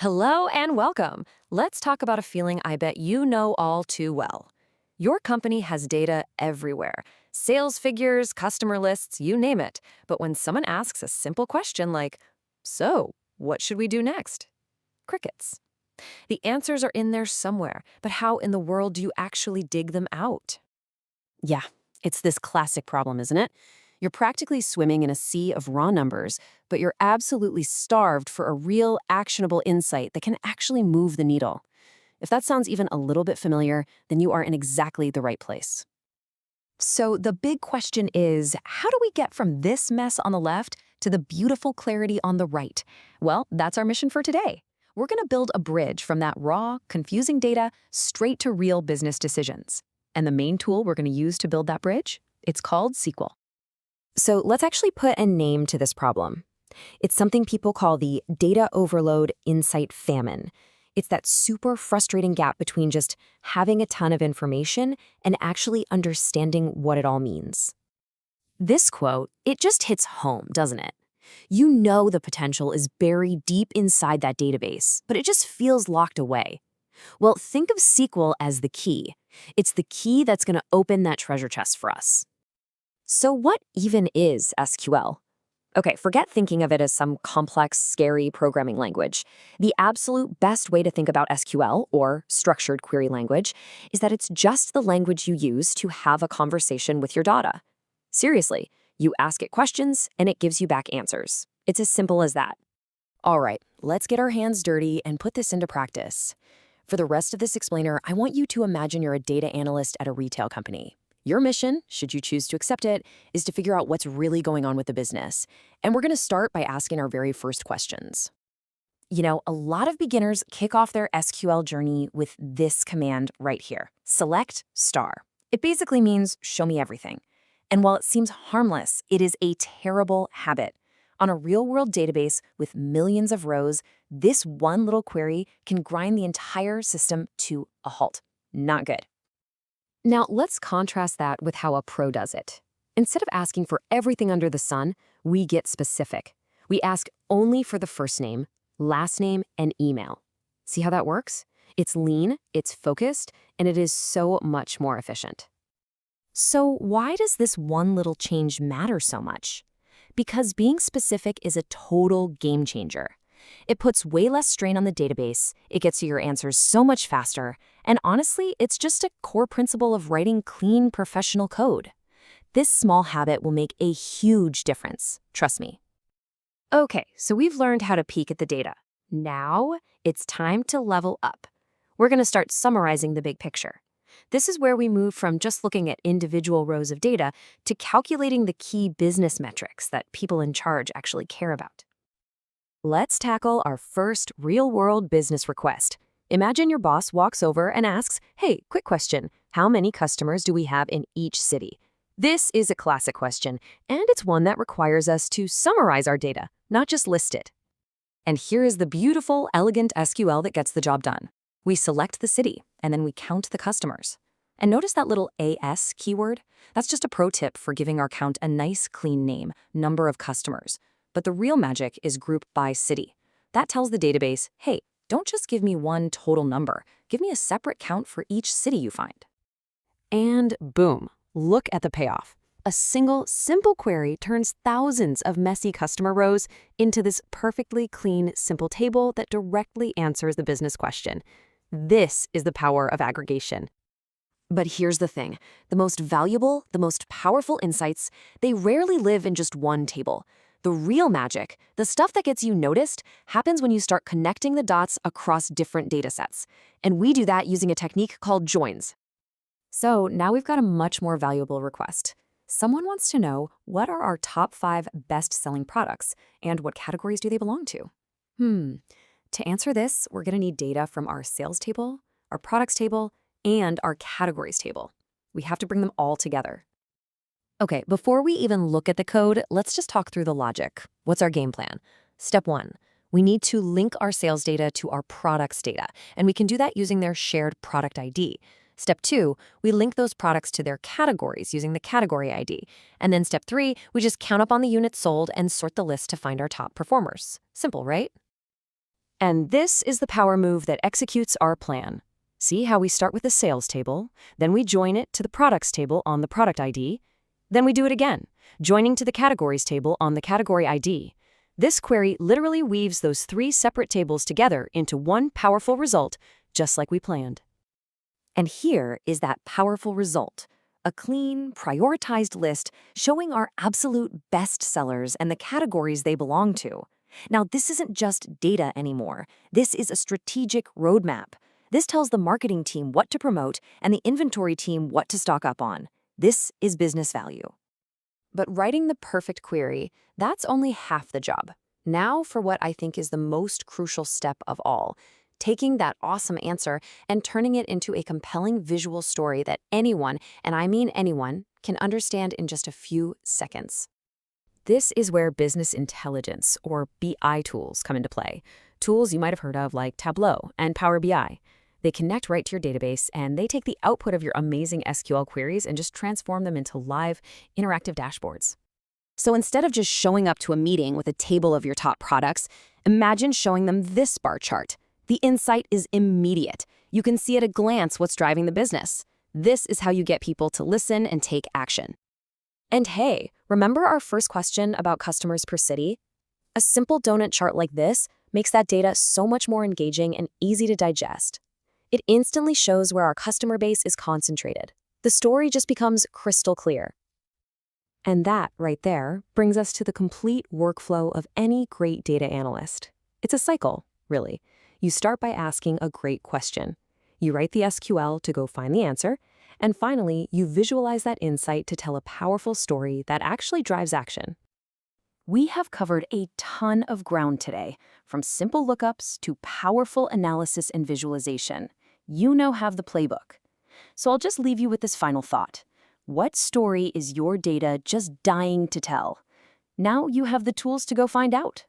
Hello and welcome. Let's talk about a feeling I bet you know all too well. Your company has data everywhere. Sales figures, customer lists, you name it. But when someone asks a simple question like, so, what should we do next? Crickets. The answers are in there somewhere, but how in the world do you actually dig them out? Yeah, it's this classic problem, isn't it? You're practically swimming in a sea of raw numbers, but you're absolutely starved for a real, actionable insight that can actually move the needle. If that sounds even a little bit familiar, then you are in exactly the right place. So the big question is, how do we get from this mess on the left to the beautiful clarity on the right? Well, that's our mission for today. We're going to build a bridge from that raw, confusing data straight to real business decisions. And the main tool we're going to use to build that bridge? It's called SQL. So let's actually put a name to this problem. It's something people call the data overload insight famine. It's that super frustrating gap between just having a ton of information and actually understanding what it all means. This quote, it just hits home, doesn't it? You know the potential is buried deep inside that database, but it just feels locked away. Well, think of SQL as the key. It's the key that's going to open that treasure chest for us. So what even is SQL? Okay, forget thinking of it as some complex, scary programming language. The absolute best way to think about SQL, or structured query language, is that it's just the language you use to have a conversation with your data. Seriously, you ask it questions and it gives you back answers. It's as simple as that. All right, let's get our hands dirty and put this into practice. For the rest of this explainer, I want you to imagine you're a data analyst at a retail company. Your mission, should you choose to accept it, is to figure out what's really going on with the business. And we're going to start by asking our very first questions. You know, a lot of beginners kick off their SQL journey with this command right here, select star. It basically means show me everything. And while it seems harmless, it is a terrible habit. On a real-world database with millions of rows, this one little query can grind the entire system to a halt. Not good. Now, let's contrast that with how a pro does it. Instead of asking for everything under the sun, we get specific. We ask only for the first name, last name, and email. See how that works? It's lean, it's focused, and it is so much more efficient. So why does this one little change matter so much? Because being specific is a total game changer. It puts way less strain on the database, it gets you your answers so much faster, and honestly, it's just a core principle of writing clean, professional code. This small habit will make a huge difference, trust me. Okay, so we've learned how to peek at the data. Now, it's time to level up. We're going to start summarizing the big picture. This is where we move from just looking at individual rows of data to calculating the key business metrics that people in charge actually care about. Let's tackle our first real-world business request. Imagine your boss walks over and asks, hey, quick question, how many customers do we have in each city? This is a classic question, and it's one that requires us to summarize our data, not just list it. And here is the beautiful, elegant SQL that gets the job done. We select the city, and then we count the customers. And notice that little AS keyword? That's just a pro tip for giving our count a nice, clean name, number of customers. But the real magic is group by city. That tells the database, hey, don't just give me one total number. Give me a separate count for each city you find. And boom, look at the payoff. A single, simple query turns thousands of messy customer rows into this perfectly clean, simple table that directly answers the business question. This is the power of aggregation. But here's the thing. The most valuable, the most powerful insights, they rarely live in just one table. The real magic, the stuff that gets you noticed, happens when you start connecting the dots across different data sets. And we do that using a technique called joins. So now we've got a much more valuable request. Someone wants to know, what are our top 5 best-selling products, and what categories do they belong to? To answer this, we're going to need data from our sales table, our products table, and our categories table. We have to bring them all together. Okay, before we even look at the code, let's just talk through the logic. What's our game plan? Step 1, we need to link our sales data to our products data, and we can do that using their shared product ID. Step 2, we link those products to their categories using the category ID. And then step 3, we just count up on the units sold and sort the list to find our top performers. Simple, right? And this is the power move that executes our plan. See how we start with the sales table, then we join it to the products table on the product ID, then we do it again, joining to the categories table on the category ID. This query literally weaves those three separate tables together into one powerful result, just like we planned. And here is that powerful result. A clean, prioritized list showing our absolute best sellers and the categories they belong to. Now, this isn't just data anymore. This is a strategic roadmap. This tells the marketing team what to promote and the inventory team what to stock up on. This is business value. But writing the perfect query, that's only half the job. Now for what I think is the most crucial step of all, taking that awesome answer and turning it into a compelling visual story that anyone, and I mean anyone, can understand in just a few seconds. This is where business intelligence, or BI tools, come into play. Tools you might have heard of like Tableau and Power BI. They connect right to your database, and they take the output of your amazing SQL queries and just transform them into live, interactive dashboards. So instead of just showing up to a meeting with a table of your top products, imagine showing them this bar chart. The insight is immediate. You can see at a glance what's driving the business. This is how you get people to listen and take action. And hey, remember our first question about customers per city? A simple donut chart like this makes that data so much more engaging and easy to digest. It instantly shows where our customer base is concentrated. The story just becomes crystal clear. And that, right there, brings us to the complete workflow of any great data analyst. It's a cycle, really. You start by asking a great question. You write the SQL to go find the answer, and finally, you visualize that insight to tell a powerful story that actually drives action. We have covered a ton of ground today, from simple lookups to powerful analysis and visualization. You now have the playbook. So I'll just leave you with this final thought. What story is your data just dying to tell? Now you have the tools to go find out.